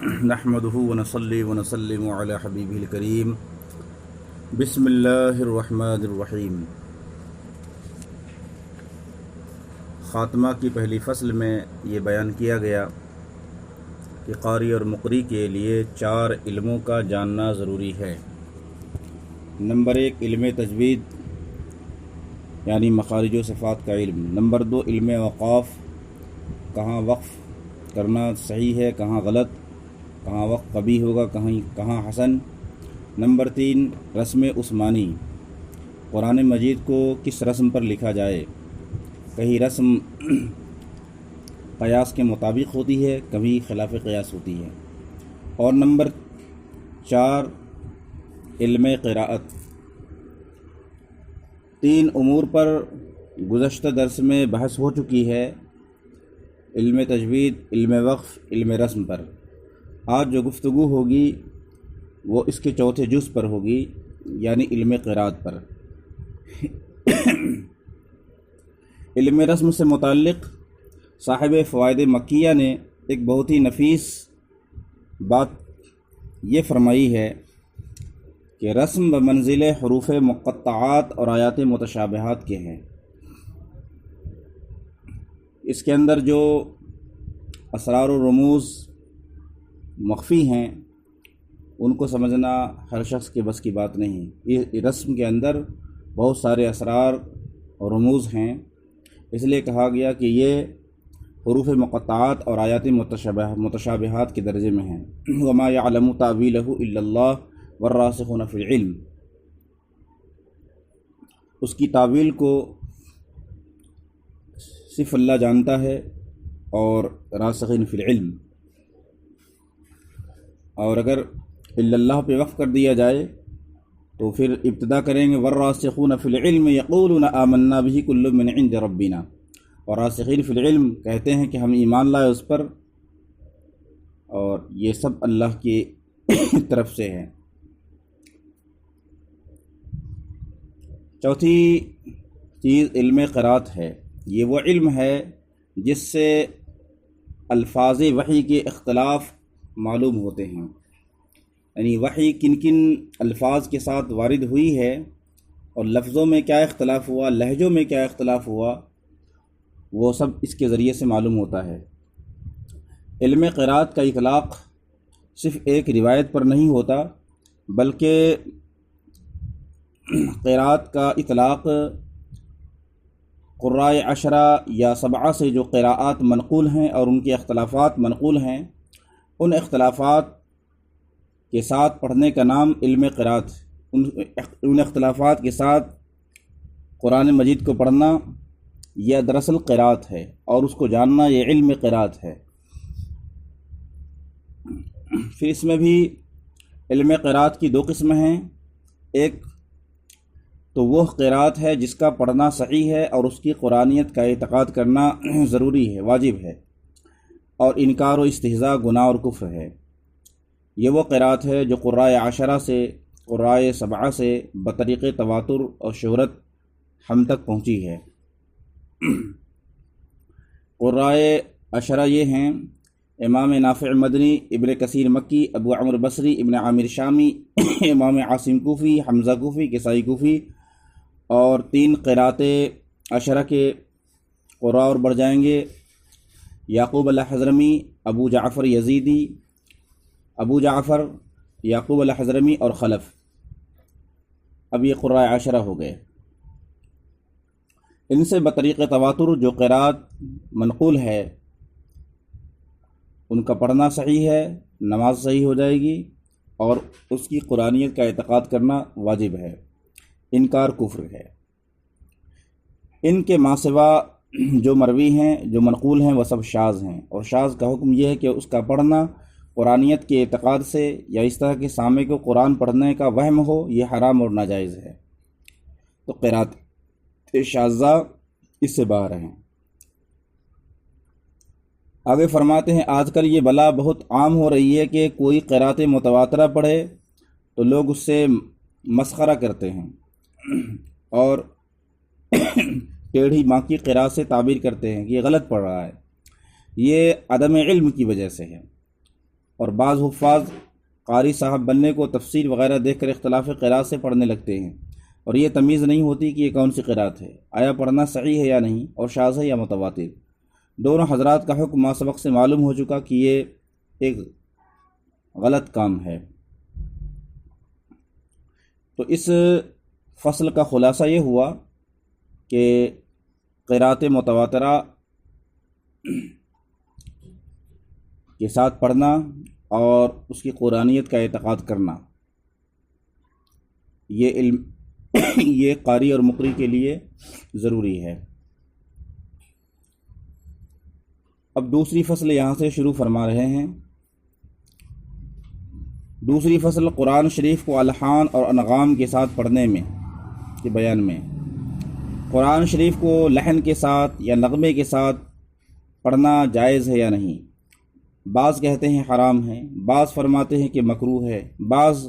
نحمده ونصلي ونسلم على حبیبہ الکریم بسم اللہ الرحمن الرحیم۔ خاتمہ کی پہلی فصل میں یہ بیان کیا گیا کہ قاری اور مقری کے لیے 4 علموں کا جاننا ضروری ہے۔ نمبر 1 علم تجوید یعنی مخارج و صفات کا علم۔ نمبر 2 علم اوقاف، کہاں وقف کرنا صحیح ہے، کہاں غلط، کہاں وقف قبیح ہوگا، کہاں حسن۔ نمبر 3 رسم عثمانی، قرآن مجید کو کس رسم پر لکھا جائے۔ کہیں رسم قیاس کے مطابق ہوتی ہے، کبھی خلاف قیاس ہوتی ہے۔ اور نمبر 4 علم قراءت۔ 3 امور پر گزشتہ درس میں بحث ہو چکی ہے، علم تجوید، علم وقف، علم رسم پر۔ آج جو گفتگو ہوگی وہ اس کے چوتھے جز پر ہوگی، یعنی علم قراءت پر۔ علم رسم سے متعلق صاحب فوائد مکیہ نے ایک بہت ہی نفیس بات یہ فرمائی ہے کہ رسم بمنزل حروف مقطعات اور آیات متشابہات کے ہیں۔ اس کے اندر جو اسرار و رموز مخفی ہیں ان کو سمجھنا ہر شخص کے بس کی بات نہیں۔ یہ رسم کے اندر بہت سارے اسرار اور رموز ہیں، اس لیے کہا گیا کہ یہ حروف مقطعات اور آیات متشابہات کے درجے میں ہیں۔ وما يعلم تأویلہ الا اللہ والراسخون فی العلم، اس کی تعویل کو صرف اللہ جانتا ہے اور راسخین فی العلم۔ اور اگر الا اللہ پہ وقف کر دیا جائے تو پھر ابتدا کریں گے والراسخون فی العلم یقولون آمنا بہ کل من عند ربنا، اور راسخین فی العلم کہتے ہیں کہ ہم ایمان لائے اس پر اور یہ سب اللہ کی طرف سے ہے۔ چوتھی چیز علم قراءت ہے۔ یہ وہ علم ہے جس سے الفاظ وحی کے اختلاف معلوم ہوتے ہیں، یعنی وحی کن کن الفاظ کے ساتھ وارد ہوئی ہے اور لفظوں میں کیا اختلاف ہوا، لہجوں میں کیا اختلاف ہوا، وہ سب اس کے ذریعے سے معلوم ہوتا ہے۔ علم قراءت کا اطلاق صرف ایک روایت پر نہیں ہوتا، بلکہ قراءت کا اطلاق قراء 10 یا 7 سے جو قراءات منقول ہیں اور ان کے اختلافات منقول ہیں، ان اختلافات کے ساتھ پڑھنے کا نام علم قراءت۔ ان اختلافات کے ساتھ قرآن مجید کو پڑھنا یہ دراصل قراءت ہے، اور اس کو جاننا یہ علم قراءت ہے۔ پھر اس میں بھی علم قراءت کی 2 قسمیں ہیں۔ ایک تو وہ قراءت ہے جس کا پڑھنا صحیح ہے اور اس کی قرآنیت کا اعتقاد کرنا ضروری ہے، واجب ہے، اور انکار و استہزاء گناہ اور کفر ہے۔ یہ وہ قراءت ہے جو قراء 10 سے قراء 7 سے بطریق تواتر اور شہرت ہم تک پہنچی ہے۔ قراء 10 یہ ہیں امام نافع مدنی، ابن کثیر مکی، ابو عمرو بصری، ابن عامر شامی، امام عاصم کوفی، حمزہ کوفی، کسائی کوفی، اور 3 قراءت 10 کے قراء اور بڑھ جائیں گے: یعقوب الحضرمی، ابو جعفر یزیدی، ابو جعفر، یعقوب الحضرمی اور خلف۔ اب یہ قراء 10 ہو گئے۔ ان سے بطریق تواتر جو قراءت منقول ہے ان کا پڑھنا صحیح ہے، نماز صحیح ہو جائے گی، اور اس کی قرآنیت کا اعتقاد کرنا واجب ہے، انکار کفر ہے۔ ان کے ما سوا جو مروی ہیں، جو منقول ہیں، وہ سب شاذ ہیں، اور شاذ کا حکم یہ ہے کہ اس کا پڑھنا قرآنیت کے اعتقاد سے یا اس طرح کے سامع کو قرآن پڑھنے کا وہم ہو، یہ حرام اور ناجائز ہے۔ تو قراءت شاذہ اس سے باہر ہیں۔ آگے فرماتے ہیں آج کل یہ بلا بہت عام ہو رہی ہے کہ کوئی قراءت متواترہ پڑھے تو لوگ اس سے مسخرہ کرتے ہیں اور ٹیڑھی ماں کی قراءت سے تعبیر کرتے ہیں کہ یہ غلط پڑھ رہا ہے۔ یہ عدم علم کی وجہ سے ہے، اور بعض حفاظ قاری صاحب بننے کو تفسیر وغیرہ دیکھ کر اختلاف قراءت سے پڑھنے لگتے ہیں، اور یہ تمیز نہیں ہوتی کہ یہ کون سی قراءت ہے، آیا پڑھنا صحیح ہے یا نہیں، اور شاذ ہے یا متواتر۔ دونوں حضرات کا حکم ما سبق سے معلوم ہو چکا کہ یہ ایک غلط کام ہے۔ تو اس فصل کا خلاصہ یہ ہوا کہ قراءت متواترہ کے ساتھ پڑھنا اور اس کی قرآنیت کا اعتقاد کرنا یہ قاری اور مقری کے لیے ضروری ہے۔ اب دوسری فصل یہاں سے شروع فرما رہے ہیں۔ دوسری فصل قرآن شریف کو الحان اور انغام کے ساتھ پڑھنے میں کے بیان میں۔ قرآن شریف کو لحن کے ساتھ یا نغمے کے ساتھ پڑھنا جائز ہے یا نہیں؟ بعض کہتے ہیں حرام ہے، بعض فرماتے ہیں کہ مکروہ ہے، بعض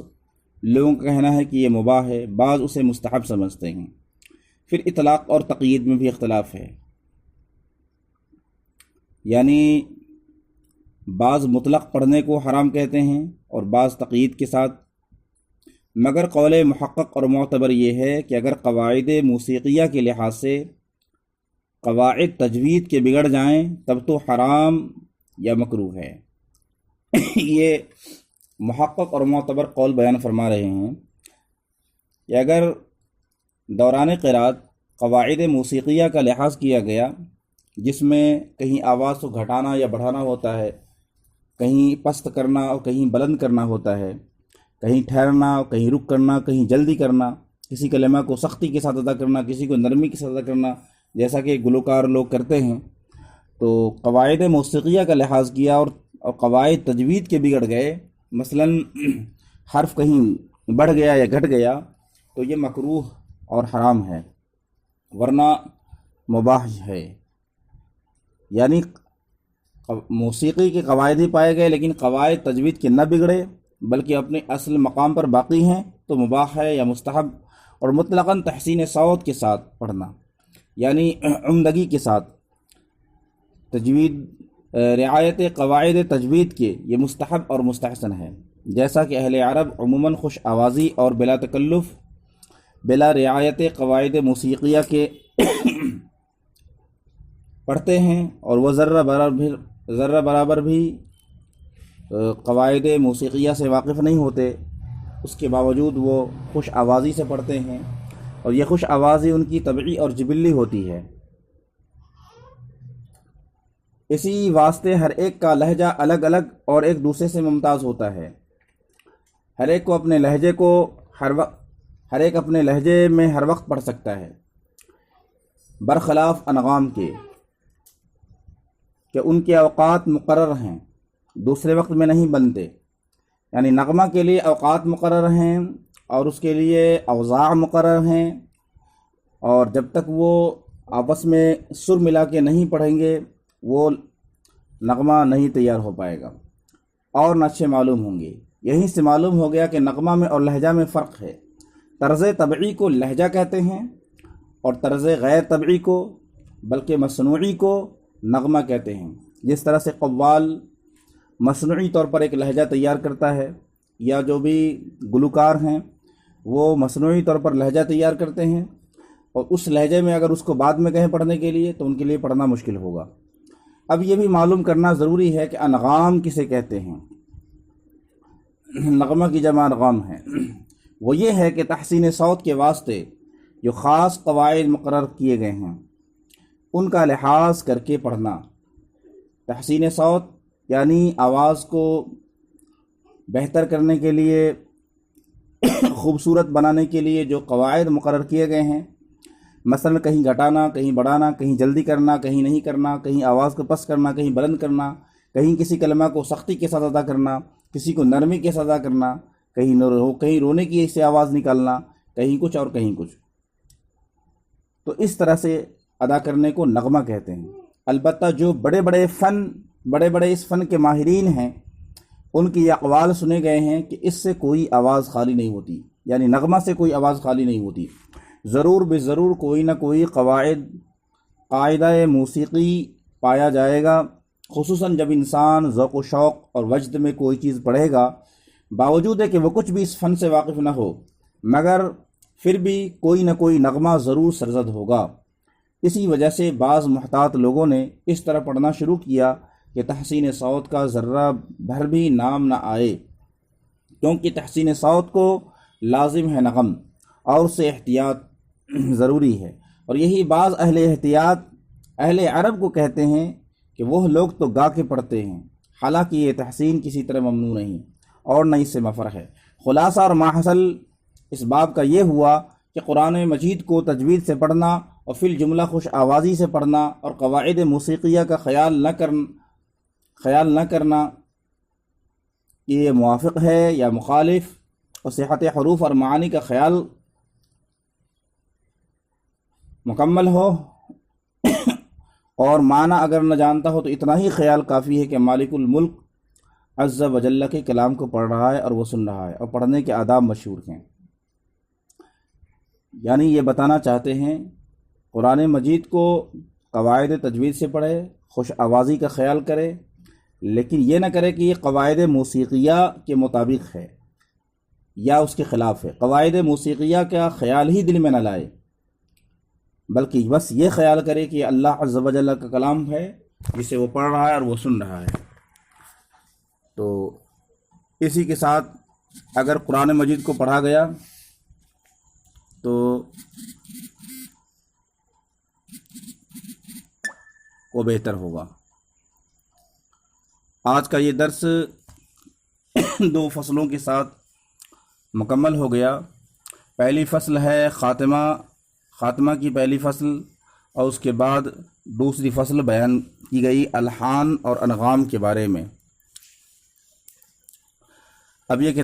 لوگوں کا کہنا ہے کہ یہ مباح ہے، بعض اسے مستحب سمجھتے ہیں۔ پھر اطلاق اور تقیید میں بھی اختلاف ہے، یعنی بعض مطلق پڑھنے کو حرام کہتے ہیں اور بعض تقیید کے ساتھ، مگر قول محقق اور معتبر یہ ہے کہ اگر قواعد موسیقیہ کے لحاظ سے قواعد تجوید کے بگڑ جائیں تب تو حرام یا مکروہ ہے۔ یہ محقق اور معتبر قول بیان فرما رہے ہیں کہ اگر دوران قرات قواعد موسیقیہ کا لحاظ کیا گیا، جس میں کہیں آواز کو گھٹانا یا بڑھانا ہوتا ہے، کہیں پست کرنا اور کہیں بلند کرنا ہوتا ہے، کہیں ٹھہرنا اور کہیں رک کرنا، کہیں جلدی کرنا، کسی کلمہ کو سختی کے ساتھ ادا کرنا، کسی کو نرمی کے ساتھ ادا کرنا، جیسا کہ گلوکار لوگ کرتے ہیں، تو قواعد موسیقیہ کا لحاظ کیا اور قواعد تجوید کے بگڑ گئے، مثلا حرف کہیں بڑھ گیا یا گھٹ گیا، تو یہ مکروہ اور حرام ہے، ورنہ مباح ہے۔ یعنی موسیقی کے قواعد ہی پائے گئے لیکن قواعد تجوید کے نہ بگڑے بلکہ اپنے اصل مقام پر باقی ہیں تو مباح ہے یا مستحب۔ اور مطلقاً تحسین صوت کے ساتھ پڑھنا، یعنی عمدگی کے ساتھ تجوید رعایت قواعد تجوید کے، یہ مستحب اور مستحسن ہے، جیسا کہ اہل عرب عموماً خوش آوازی اور بلا تکلف بلا رعایت قواعد موسیقیہ کے پڑھتے ہیں، اور وہ ذرہ برابر بھی قواعد موسیقیہ سے واقف نہیں ہوتے، اس کے باوجود وہ خوش آوازی سے پڑھتے ہیں، اور یہ خوش آوازی ان کی طبعی اور جبلی ہوتی ہے۔ اسی واسطے ہر ایک کا لہجہ الگ الگ اور ایک دوسرے سے ممتاز ہوتا ہے، ہر ایک اپنے لہجے میں ہر وقت پڑھ سکتا ہے، برخلاف انغام کے کہ ان کے اوقات مقرر ہیں، دوسرے وقت میں نہیں بنتے۔ یعنی نغمہ کے لیے اوقات مقرر ہیں اور اس کے لیے اوضاع مقرر ہیں، اور جب تک وہ آپس میں سر ملا کے نہیں پڑھیں گے وہ نغمہ نہیں تیار ہو پائے گا اور نقشے معلوم ہوں گے۔ یہیں سے معلوم ہو گیا کہ نغمہ میں اور لہجہ میں فرق ہے۔ طرز طبعی کو لہجہ کہتے ہیں اور طرز غیر طبعی کو بلکہ مصنوعی کو نغمہ کہتے ہیں۔ جس طرح سے قوال مصنوعی طور پر ایک لہجہ تیار کرتا ہے، یا جو بھی گلوکار ہیں وہ مصنوعی طور پر لہجہ تیار کرتے ہیں، اور اس لہجے میں اگر اس کو بعد میں کہیں پڑھنے کے لیے تو ان کے لیے پڑھنا مشکل ہوگا۔ اب یہ بھی معلوم کرنا ضروری ہے کہ انغام کسے کہتے ہیں۔ نغمہ کی جمع انغام ہے، وہ یہ ہے کہ تحسین صوت کے واسطے جو خاص قواعد مقرر کیے گئے ہیں ان کا لحاظ کر کے پڑھنا۔ تحسین صوت یعنی آواز کو بہتر کرنے کے لیے، خوبصورت بنانے کے لیے جو قواعد مقرر کیے گئے ہیں، مثلا کہیں گھٹانا، کہیں بڑھانا، کہیں جلدی کرنا، کہیں نہیں کرنا، کہیں آواز کو پست کرنا، کہیں بلند کرنا، کہیں کسی کلمہ کو سختی کے ساتھ ادا کرنا، کسی کو نرمی کے ساتھ ادا کرنا، کہیں رونے کی سے آواز نکالنا، کہیں کچھ اور کہیں کچھ، تو اس طرح سے ادا کرنے کو نغمہ کہتے ہیں۔ البتہ جو بڑے بڑے اس فن کے ماہرین ہیں ان کی یہ اقوال سنے گئے ہیں کہ اس سے کوئی آواز خالی نہیں ہوتی، یعنی نغمہ سے کوئی آواز خالی نہیں ہوتی، ضرور بضرور کوئی نہ کوئی قاعدہ موسیقی پایا جائے گا، خصوصاً جب انسان ذوق و شوق اور وجد میں کوئی چیز پڑھے گا، باوجود ہے کہ وہ کچھ بھی اس فن سے واقف نہ ہو، مگر پھر بھی کوئی نہ کوئی نغمہ ضرور سرزد ہوگا۔ اسی وجہ سے بعض محتاط لوگوں نے اس طرح پڑھنا شروع کیا کہ تحسین صوت کا ذرہ بھر بھی نام نہ آئے، کیونکہ تحسین صوت کو لازم ہے نغم اور اس سے احتیاط ضروری ہے، اور یہی بعض اہل احتیاط اہل عرب کو کہتے ہیں کہ وہ لوگ تو گا کے پڑھتے ہیں، حالانکہ یہ تحسین کسی طرح ممنوع نہیں اور نہ اس سے مفر ہے۔ خلاصہ اور ماحصل اس باب کا یہ ہوا کہ قرآن مجید کو تجوید سے پڑھنا اور فی الجملہ خوش آوازی سے پڑھنا اور قواعد موسیقیہ کا خیال نہ کرنا کہ یہ موافق ہے یا مخالف، اور صحت حروف اور معانی کا خیال مکمل ہو، اور معنی اگر نہ جانتا ہو تو اتنا ہی خیال کافی ہے کہ مالک الملک عز و جل کے کلام کو پڑھ رہا ہے اور وہ سن رہا ہے، اور پڑھنے کے آداب مشہور ہیں۔ یعنی یہ بتانا چاہتے ہیں قرآن مجید کو قواعد تجوید سے پڑھے، خوش آوازی کا خیال کرے، لیکن یہ نہ کرے کہ یہ قواعد موسیقیہ کے مطابق ہے یا اس کے خلاف ہے۔ قواعد موسیقیہ کا خیال ہی دل میں نہ لائے، بلکہ بس یہ خیال کرے کہ اللہ عز و جل کا کلام ہے جسے وہ پڑھ رہا ہے اور وہ سن رہا ہے۔ تو اسی کے ساتھ اگر قرآن مجید کو پڑھا گیا تو وہ بہتر ہوگا۔ آج کا یہ درس 2 فصلوں کے ساتھ مکمل ہو گیا۔ پہلی فصل ہے خاتمہ کی پہلی فصل، اور اس کے بعد دوسری فصل بیان کی گئی الحان اور انغام کے بارے میں۔ اب یہ کہ